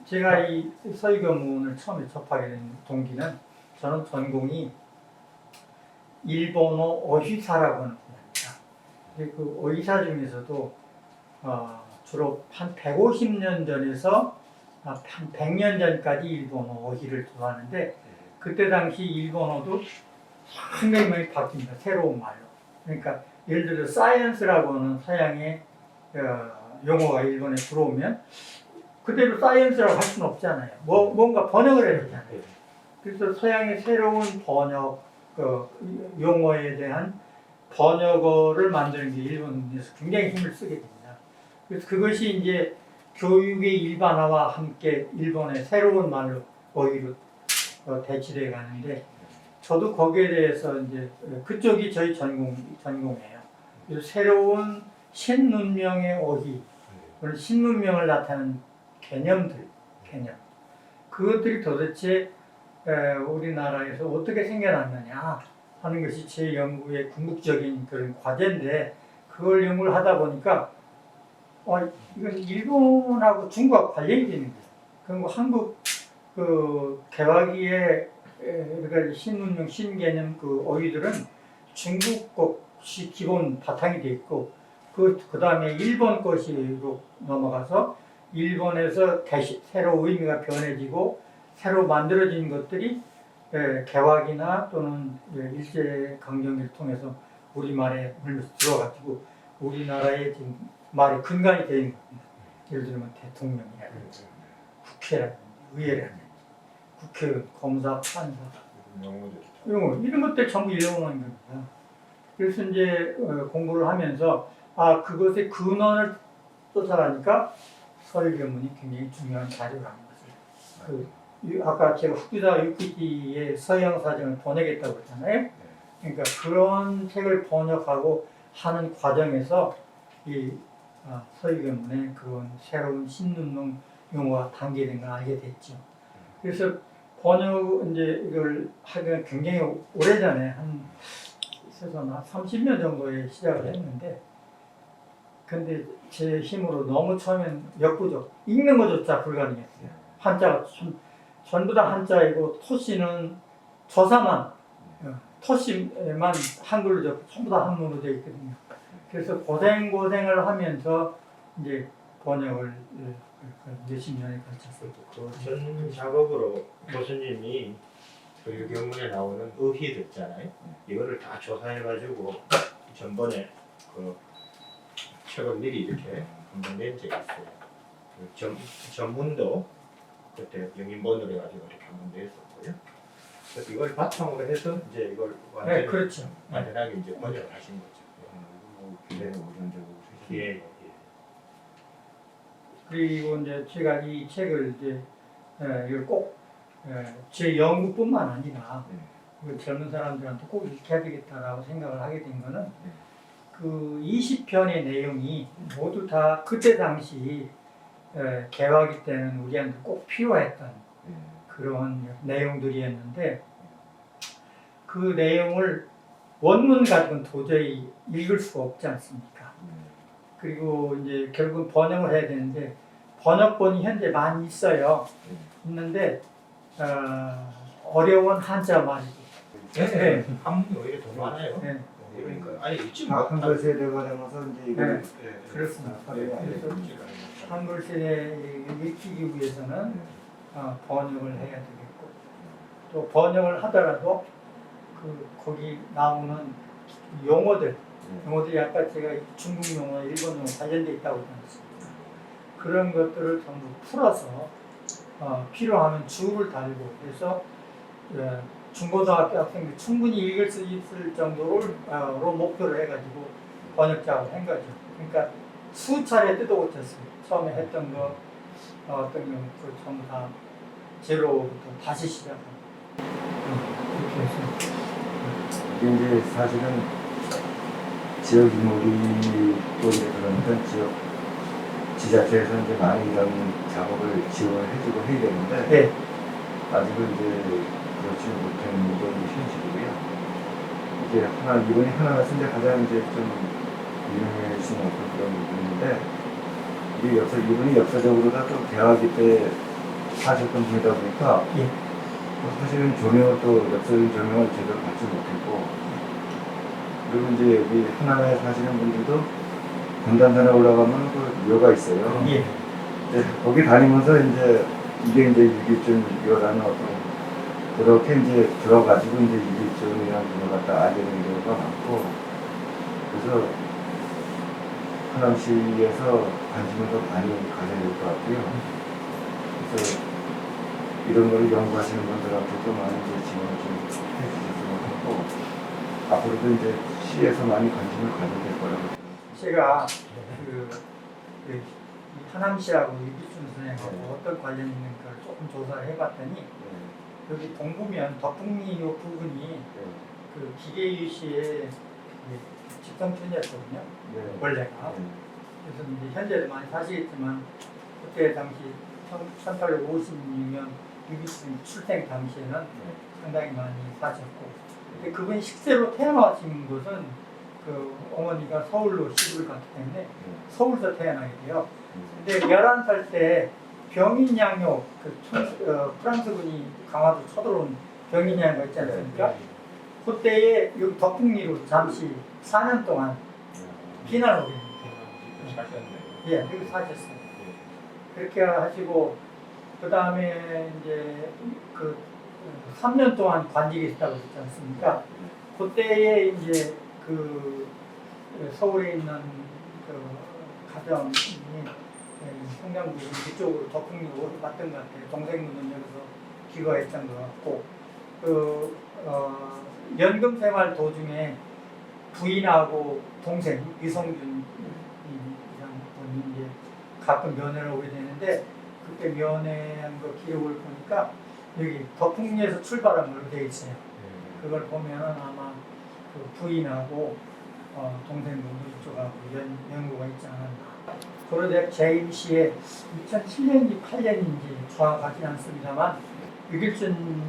제가 이 서희교문을 처음에 접하게 된 동기는 저는 전공이 일본어 어휘사라고 하는 분야입니다. 그 어휘사 중에서도 주로 한 150년 전에서 한 100년 전까지 일본어 어휘를 도하는데 그때 당시 일본어도 상당히 많이 바뀝니다. 새로운 말로. 그러니까 예를 들어 사이언스라고 하는 서양의 용어가 일본에 들어오면 그대로 사이언스라고 할 수는 없잖아요. 뭔가 번역을 해야 되잖아요. 그래서 서양의 새로운 번역, 용어에 대한 번역어를 만드는 게 일본에서 굉장히 힘을 쓰게 됩니다. 그래서 그것이 이제 교육의 일반화와 함께 일본의 새로운 말로 어휘로 대치돼 가는데 저도 거기에 대해서 이제 그쪽이 저희 전공이에요. 그래서 새로운 신문명의 어휘, 그런 신문명을 나타내는 개념 그것들이 도대체 우리나라에서 어떻게 생겨났느냐 하는 것이 제 연구의 궁극적인 그런 과제인데 그걸 연구를 하다 보니까 이건 일본하고 중국하고 관련이 되는 거예요. 그리고 한국 개화기의 그러니까 신문명, 신개념 그 어휘들은 중국 것이 기본 바탕이 돼 있고 그 다음에 일본 것으로 넘어가서 일본에서 다시 새로 의미가 변해지고 새로 만들어진 것들이 개화기나 또는 일제 강점기를 통해서 우리말에 들어가지고 우리나라의 지금 말의 근간이 되는 겁니다. 예를 들면 대통령이라든지 국회라든지 의회라든지 국회의원, 검사, 판사 이런 것들 전부 일본어인 겁니다. 그래서 이제 공부를 하면서 그것의 근원을 쫓아가니까 서희교문이 굉장히 중요한 자료라는 것을 아까 제가 후쿠다 유키지의 서양 사전을 번역했다고 했잖아요. 그러니까 그런 책을 번역하고 하는 과정에서 이 서희교문의 그런 새로운 신문명 용어가 담겨있는 걸 알게 됐죠. 그래서 번역 이제 이걸 하기가 굉장히 오래전에 한 30년 정도에 시작을 했는데 근데 제 힘으로 너무 처음엔 역부족 읽는 것조차 불가능했어요. 한자가 전부 다 한자이고 토시는 조사만 토시만 한글로 적고 전부 다 한문으로 되어 있거든요. 그래서 고생을 하면서 이제 번역을 몇십 년에 걸쳤어요. 전 작업으로 교수님이 그 교문에 나오는 의희들 있잖아요. 이거를 다 조사해가지고 전번에 그 책을 미리 이렇게 한번 낸 적이 있어요. 그 전문도 그때 영인본으로 해가지고 이렇게 한번 냈었고요. 그래서 이걸 바탕으로 해서 이제 이걸 완전히 그렇죠. 완전하게 이제 번역을 하신 거죠. 기대는 우선적으로 예. 그리고 이제 제가 이 책을 이제 이걸 꼭 제 연구뿐만 아니라 젊은 사람들한테 꼭 읽혀야 되겠다라고 생각을 하게 된 거는 그 20편의 내용이 모두 다 그때 당시 개화기 때는 우리한테 꼭 필요했던 그런 내용들이었는데 그 내용을 원문 가지고는 도저히 읽을 수가 없지 않습니까? 그리고 이제 결국 번역을 해야 되는데 번역본이 현재 많이 있어요. 있는데 어려운 한자 말이고. 한문이 오히려 더 많아요. 그러니까 아니 읽지 한글 세대가 되면서 이제 이걸 그렇습니다. 그래서 한글 세대에 읽히기 위해서는 번역을 해야 되겠고 또 번역을 하더라도 거기 나오는 용어들이 아까 제가 중국 용어, 일본 용어 관련돼 있다고 했습니다. 그런 것들을 전부 풀어서 필요하면 줄을 달고 그래서 중고등학교 학생들이 충분히 읽을 수 있을 정도로 목표를 해가지고 번역 작업을 한 거죠. 그러니까 수차례 뜯어 고쳤어요. 처음에 했던 거 어떤 경우 전부 다 제로부터 다시 시작하고 그렇게 해서 이게 이제 사실은 지역 인물이 또 이제 그런 지역 지자체에서 이제 많이 이런 작업을 지원을 해주고 해야 되는데 아직은 이제 그렇지 못한 게 현실이고요. 이제 이번에 하나 쓰는데 가장 이제 좀 유명해진 어떤 그런 부분인데 이분이 역사적으로도 또 대화기 때 사셨던 분이다 보니까 예. 사실은 조명을 또 역사적인 조명을 제대로 받지 못했고, 그리고 이제 여기 하나에 사시는 분들도 건단산에 올라가면 그 묘가 있어요. 예. 네, 거기 다니면서 이제 이게 이제 유기증 묘라는 어떤 그렇게 이제 들어가지고 이제 유기증이라는 걸 갖다 알게 된 경우가 많고, 그래서 하남시에서 관심을 더 많이 가져야 될 것 같고요. 그래서 이런 거를 연구하시는 분들한테도 많이 이제 지원을 좀 해주셨으면 하고, 앞으로도 이제 시에서 많이 관심을 가져야 될 거라고 생각합니다. 제가 이 하남시하고 유기춘 선생하고 어떤 관련이 있는가를 조금 조사를 해봤더니 여기 동부면 덕풍리 요 부분이 그 기계유시의 집성촌이었거든요. 원래가. 그래서 이제 현재도 많이 사시겠지만 그때 당시 1856년 유기춘 출생 당시에는 상당히 많이 사셨고, 근데 그분이 식세로 태어나신 곳은 그 어머니가 서울로 시집을 갔기 때문에 서울에서 태어나게 돼요. 근데 11살 때 병인양요, 프랑스군이 강화도 쳐들어온 병인양요가 있지 않습니까? 그때에 여기 덕풍리로 잠시 4년 동안 피난을 오게 됩니다. 예, 여기 사셨어요. 그렇게 하시고, 그 다음에 이제 그 3년 동안 관직에 있다고 했지 않습니까? 그때에 이제 그 서울에 있는 그 가정이 성장부 이쪽으로 덕풍리로 왔던 것 같아요. 동생분은 여기서 귀가했던 것 같고, 연금 생활 도중에 부인하고 동생 유성준 분이 이제 가끔 면회를 오게 되는데, 그때 면회한 거 기록을 보니까 여기 덕풍리에서 출발한 걸로 되어 있어요. 그걸 보면은 아마 그 부인하고 동생분도 이쪽하고 연구가 있지 않았나. 고려대 재임시에 2007년인지 8년인지 정확하진 않습니다만 유길준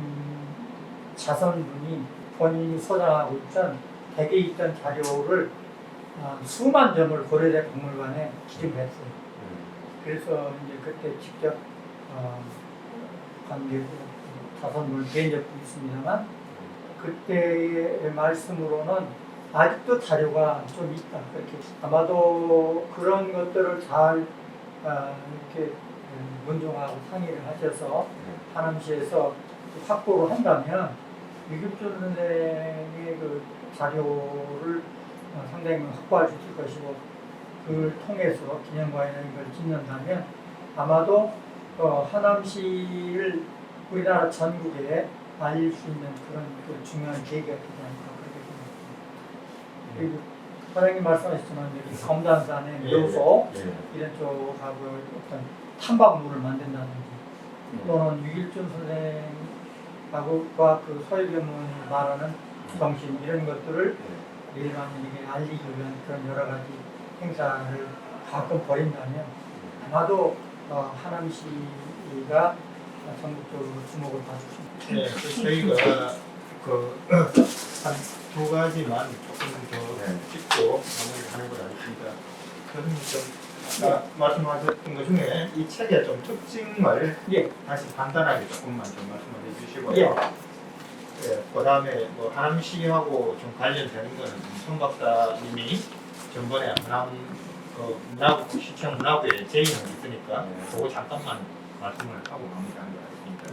자선분이 본인이 소장하고 있던 댁에 있던 자료를 수만 점을 고려대 박물관에 기증했어요. 그래서 이제 그때 직접 관계고 자선분을 뵌 적도 있습니다만, 그때의 말씀으로는 아직도 자료가 좀 있다. 그렇게 아마도 그런 것들을 잘 이렇게 문종하고 상의를 하셔서 하남시에서 확보를 한다면 유길준 선생의 그 자료를 상당히 확보할 수 있을 것이고, 그걸 통해서 기념관이나 이걸 짓는다면 아마도 하남시를 우리나라 전국에 알릴 수 있는 그런 그 중요한 계기가 되지 않을까 그렇게 생각합니다. 그리고 사장님 말씀하셨지만 여기 검단산의 묘소 이런 쪽하고 어떤 탐방로를 만든다든지, 또는 유길준 선생하고가 그 서해변문이 말하는 정신 이런 것들을 일반인에게 알리기 위한 그런 여러 가지 행사를 가끔 벌인다면 아마도 하남시가 전국적으로 주목을 받을 수 있습니다. 네, 저희가 한 두 가지만 조금 더 짚고 마무리하는 걸 알겠습니다. 선생님 좀 아까 말씀하셨던 것 중에 이 책의 좀 특징을 다시 간단하게 조금만 좀 말씀을 해주시고요. 그다음에 뭐 하남시하고 좀 관련되는 거는 송 박사님이 전번에 시청 문화부에 제의가 있으니까 그거 잠깐만 말씀을 하고 마무리하는 것 같습니다.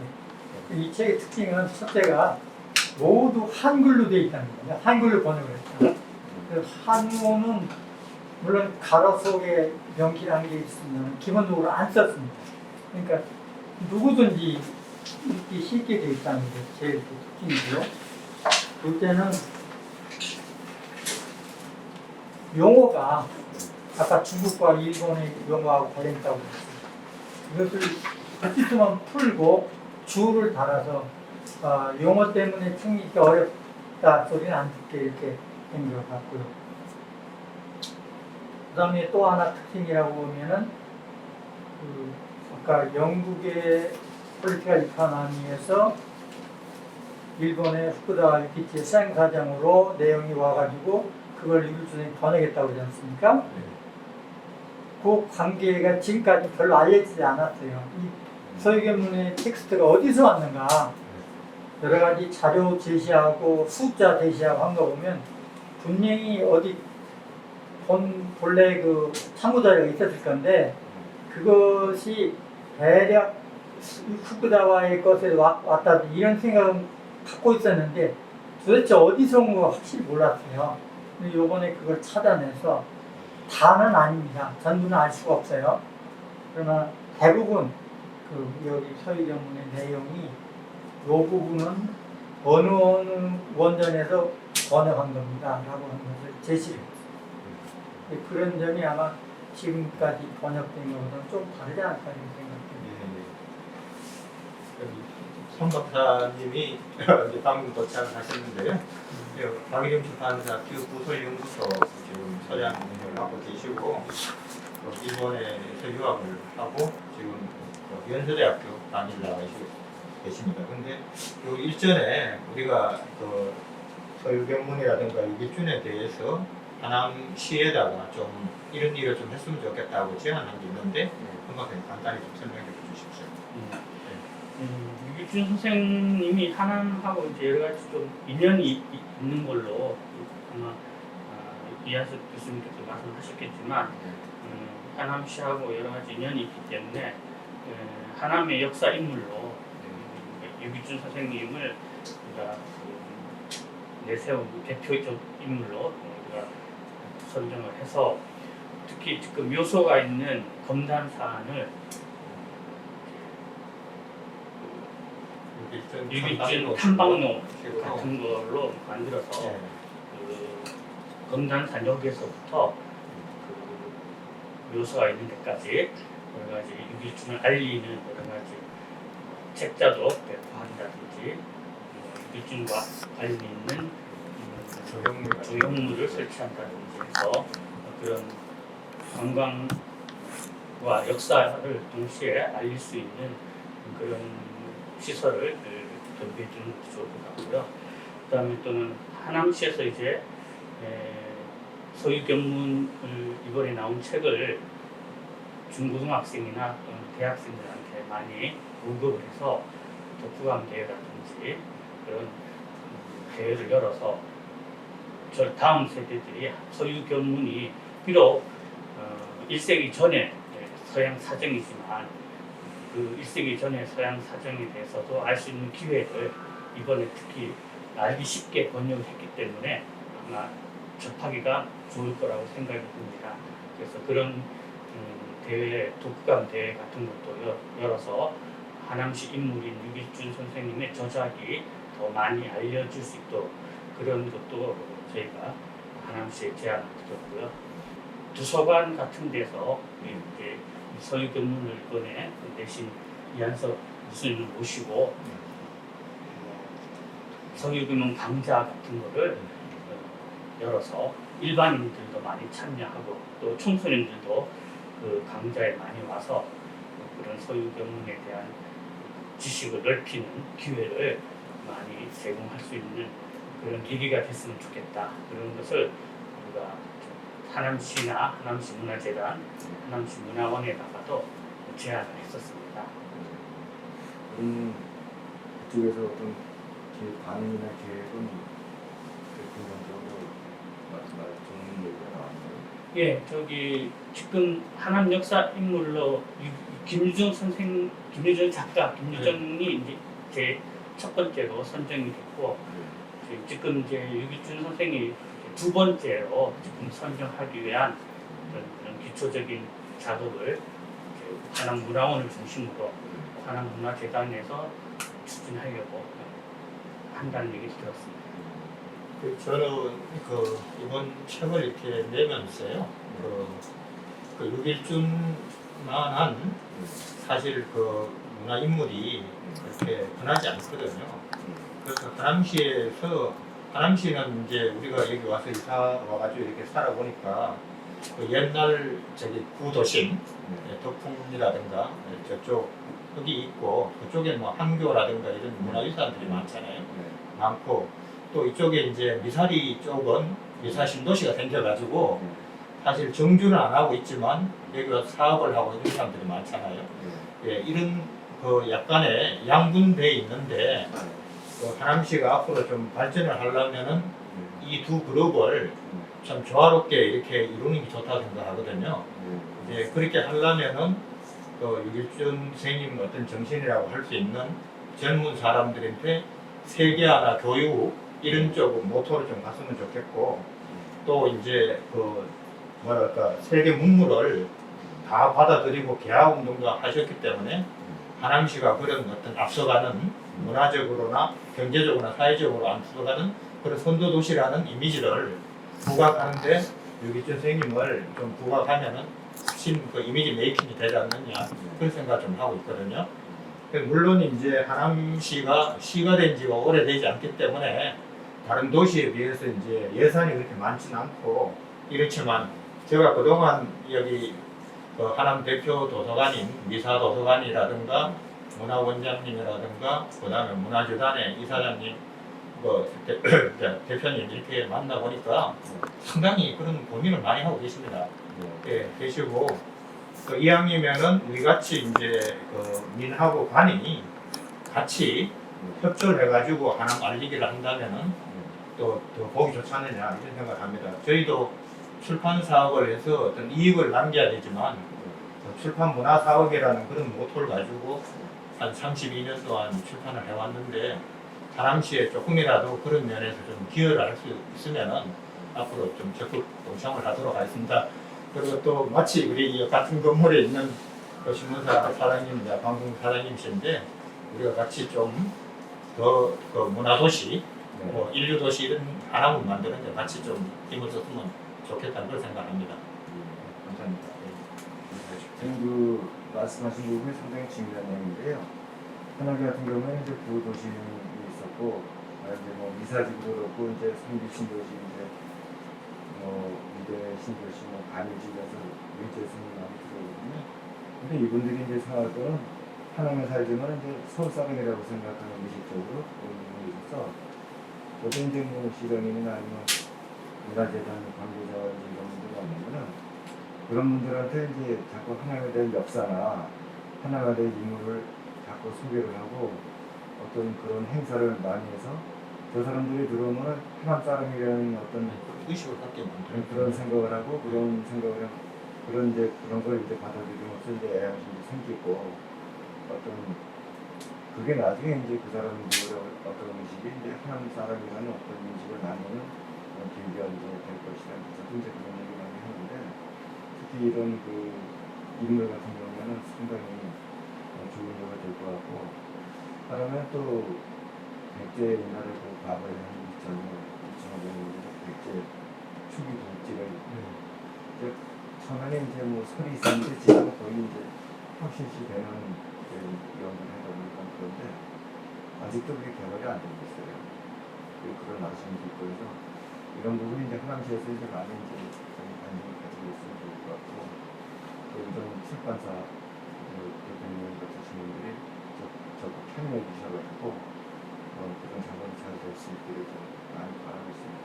이 책의 특징은 첫째가 모두 한글로 되어 있다는 거예요. 한글로 번역을 했죠. 그래서 한문은 물론 가로 속에 명기라는 게 있으면 기본적으로 안 썼습니다. 그러니까 누구든지 읽기 쉽게 되어 있다는 게 제일 특징이고요. 둘째는 용어가 아까 중국과 일본의 용어하고 관련있다고 했습니다. 이것을 어찌서만 풀고 주어를 달아서 용어 때문에 챙기기 어렵다 소리는 안 듣게 이렇게 된 것 같고요. 그 다음에 또 하나 특징이라고 보면은 아까 영국의 폴리티컬 이코노미에서 일본의 후쿠다 유키치의 수행사장으로 내용이 와가지고 그걸 유길준이 번역했다고 그러지 않습니까? 그 관계가 지금까지 별로 알려지지 않았어요. 이 서유견문의 텍스트가 어디서 왔는가 여러 가지 자료 제시하고 숫자 제시하고 한 거 보면 분명히 어디 본래 그 참고 자료가 있었을 건데 그것이 대략 후쿠다와의 것에 왔다 이런 생각은 갖고 있었는데 도대체 어디서 온 거 확실히 몰랐어요. 근데 요번에 그걸 찾아내서 다는 아닙니다. 전부는 알 수가 없어요. 그러나 대부분 그 여기 서유견문의 내용이 요 부분은 어느 원전에서 번역한 겁니다. 라고 하는 것을 제시를 했어요. 그런 점이 아마 지금까지 번역된 것보다는 좀 다르지 않을까 이런 생각이 듭니다. 송 박사님이 이제 방금 도착하셨는데요. 박일영 출판사 교부설연구소 지금 서장을 맡고 계시고 일본에서 유학을 하고 지금 연세대학교 강의를 나가시고 계십니다. 근데 그 일전에 우리가 그 서유견문이라든가 유기준에 대해서 하남시에다가 좀 이런 일을 좀 했으면 좋겠다고 제안한 게 있는데 한번 간단히 좀 설명해 주십시오. 유기준 선생님이 하남하고 이제 여러 가지 좀 인연이 있는 걸로 아마 이한석 교수님께서 말씀하셨겠지만 하남시하고 여러 가지 인연이 있기 때문에 하남의 역사 인물로 유기준 선생님을 우리가 내세운 대표적 인물로 우리가 선정을 해서 특히 지금 묘소가 있는 검단 사안을 유기준 탐방로 같은 걸로 만들어서 그 검단산 여기에서부터 그 묘소가 있는 데까지 여러 가지 유기준을 알리는 여러 가지 책자도 배포한다든지 유기준과 관련 있는 조형물을 설치한다든지 해서 그런 관광과 역사를 동시에 알릴 수 있는 그런 시설을 전개해 주는 것이 좋을 것 같고요. 그다음에 또는 하남시에서 이제 서유견문을 이번에 나온 책을 중고등학생이나 또는 대학생들한테 많이 공급을 해서 독후감 대회라든지 그런 대회를 열어서 저 다음 세대들이 서유견문이 비록 1세기 전에 서양 사정이지만 그 1세기 전에 서양 사정에 대해서도 알 수 있는 기회를 이번에 특히 알기 쉽게 번역을 했기 때문에 아마 접하기가 좋을 거라고 생각이 듭니다. 그래서 그런 대회, 독후감 대회 같은 것도 열어서 하남시 인물인 유기준 선생님의 저작이 더 많이 알려질 수 있도록 그런 것도 저희가 하남시에 제안을 드렸고요. 도서관 같은 데서 이제 서유견문을 이번에 내신 이한석 교수님을 모시고 서유견문 강좌 같은 거를 열어서 일반인들도 많이 참여하고 또 청소년들도 그 강좌에 많이 와서 그런 서유견문에 대한 지식을 넓히는 기회를 많이 제공할 수 있는 그런 계기가 됐으면 좋겠다. 그런 것을 우리가 하남시나 하남시 문화재단, 하남시 문화원에다가도 제안을 했었습니다. 그쪽에서 어떤 반응이나 계획은 근본적으로 좋은 얘기가 나왔나요? 예, 저기 지금 하남 역사 인물로 김유정 선생, 김유정 작가, 김유정이 이제 제 첫 번째로 선정이 됐고 지금 이제 유기준 선생이 두 번째로 지금 선정하기 위한 그런 기초적인 작업을 하남 문화원을 중심으로 하남 문화재단에서 추진하려고 한다는 얘기 들었습니다. 저는 그 이번 책을 이렇게 내면서요. 그 유기준만한 사실 그 문화 인물이 그렇게 흔하지 않거든요. 그래서 하남시는 이제 우리가 여기 와서 이사 와가지고 이렇게 살아보니까 그 옛날 저기 구도심 덕풍이라든가 저쪽 여기 있고 그쪽에 뭐 한교라든가 이런 문화유산들이 많잖아요. 많고 또 이쪽에 이제 미사리 쪽은 미사 신도시가 생겨가지고 사실 정주는 안 하고 있지만 여기 와서 사업을 하고 있는 사람들이 많잖아요. 예, 이런 그 약간의 양분돼 있는데 그 하남시가 앞으로 좀 발전을 하려면은 이 두 그룹을 참 조화롭게 이렇게 이루는 게 좋다고 생각하거든요. 예, 그렇게 하려면은 그 유길준 선생님 어떤 정신이라고 할 수 있는 젊은 사람들한테 세계화나 교육 이런 쪽으로 모토를 좀 갔으면 좋겠고 또 이제 그 뭐랄까 세계 문물을 다 받아들이고 개화 운동도 하셨기 때문에 하남시가 그런 어떤 앞서가는 문화적으로나 경제적으로나 사회적으로 앞서가는 그런 선도 도시라는 이미지를 부각하는데 유기준 선생님을 좀 부각하면은 훨씬 그 이미지 메이킹이 되지 않느냐 그런 생각 좀 하고 있거든요. 물론 이제 하남시가 시가 된 지가 오래되지 않기 때문에 다른 도시에 비해서 이제 예산이 그렇게 많지는 않고 이렇지만 제가 그동안 여기 그 하남 대표 도서관인 미사 도서관이라든가 문화원장님이라든가 그다음에 문화재단의 이사장님 그 대표님 이렇게 만나 보니까 상당히 그런 고민을 많이 하고 계십니다. 예, 계시고 그 이왕이면은 우리 같이 이제 그 민하고 관이 같이 협조를 해가지고 하나 알리기를 한다면은 또 더 보기 좋지 않느냐 이런 생각합니다. 저희도 출판 사업을 해서 어떤 이익을 남겨야 되지만 출판 문화 사업이라는 그런 모토를 가지고 한 32년 동안 출판을 해왔는데 하남시에 조금이라도 그런 면에서 좀 기여를 할 수 있으면은 앞으로 좀 적극 동참을 하도록 하겠습니다. 그리고 또 마치 우리 같은 건물에 있는 그 신문사 사장님이자 방송 사장님이신데 우리가 같이 좀 더 그 문화도시, 뭐 인류도시 이런 하나만 만드는 데 같이 좀 힘을 썼으면 좋겠다는 걸 생각합니다. 감사합니다. 지금 그 말씀하신 부분이 상당히 중요한 내용인데요. 하남시 같은 경우에는 이제 구도심이 있었고, 이제 뭐 미사지구도 그렇고 이제 성지 신도시 이제 위대 신도시 뭐 간이지에서 일제 스님하고 들어오거든요. 근데 이분들이 이제 생각할 때는 하남에 살지만 이제 서울 사람이라고 생각하는 의식적으로 그런 부분이 있어서 저도 이제 뭐 시장님이나 아니면 문화재단 관계자 이런 분들이 왔는데는 그런 분들한테 이제 자꾸 하남에 대한 역사나 하남에 대한 인물을 자꾸 소개를 하고 어떤 그런 행사를 많이 해서 저 사람들이 들어오면 하남 사람이라는 어떤 의식을 갖게 만드는 그런 생각을 하고 그런 생각을 그런 이제 그런 걸 이제 받아들이면서 이제 애양심이 생기고 어떤 그게 나중에 이제 그 사람들의 어떤 의식이 이제 하남 사람이라는 어떤 인식을 나누는 그런 계기가 이제 될 것이다. 그래서 이제 그런 얘기 많이 하는데 특히 이런 그 인물 같은 경우에는 상당히 좋은 예가 될 것 같고 그러면 또 백제 옛날에 그 밥을 한 전에 2005년에 백제 축이 돌지를 이제 처음에는 이제 뭐 설이 있었는데 지금 거의 이제 확실시 되는 연구를 하다 보니까 그런데 아직도 그게 개발이 안 되고 있어요. 그런 아쉬움도 있고 해서 이런 부분이 이제 하남시에서 이제 많이 이제 관심을 가지고 있으면 좋을 것 같고 또 이런 출판사 대표님 같은 분들이 적극 참여해 주셔가지고 그런 작업이 잘 될 수 있기를 좀 많이 바라고 있습니다.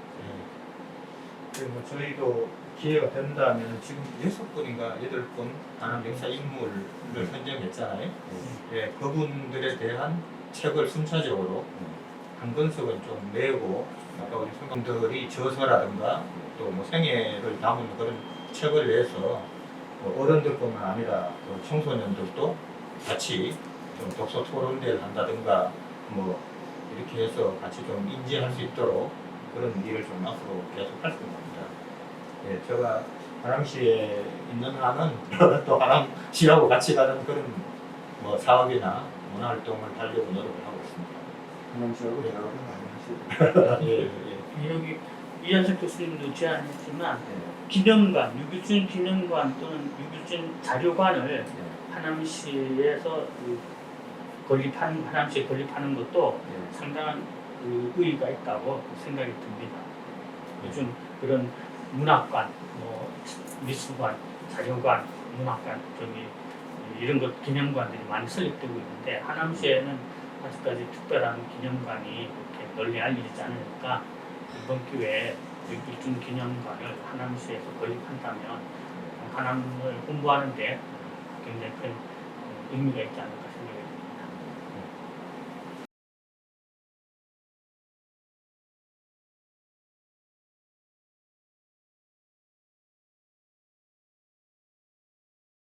그리고 저희도 기회가 된다면 지금 6분인가 8분 하남 역사 인물을 선정했잖아요. 예, 그분들에 대한 책을 순차적으로 한 권씩은 좀 내고 아까 우리 성감들이 저서라든가 또 뭐 생애를 담은 그런 책을 내서 뭐 어른들뿐만 아니라 또 청소년들도 같이 좀 독서 토론대를 한다든가 뭐 이렇게 해서 같이 좀 인지할 수 있도록 그런 일을 좀 앞으로 계속 할 겁니다. 예, 제가 하남시에 있는 한은 또 하남시하고 같이 가는 그런 뭐 사업이나 문화활동을 하려고 노력을 하고 있습니다. 하남시하고 대화를 많이 하시죠. 예, 예. 여기 이현석 교수님도 제안했지만 기념관, 유규준 기념관 또는 유규준 자료관을 하남시에서 하남시에 건립하는 것도 상당한 의의가 있다고 생각이 듭니다. 요즘 그런 문학관, 뭐 미술관, 자료관, 문학관 이런 것 기념관들이 많이 설립되고 있는데 하남시에는 아직까지 특별한 기념관이 그렇게 널리 알려지지 않으니까 이번 기회에 일중 기념관을 하남시에서 건립한다면 하남을 홍보하는데 굉장히 큰 의미가 있지 않을까 생각이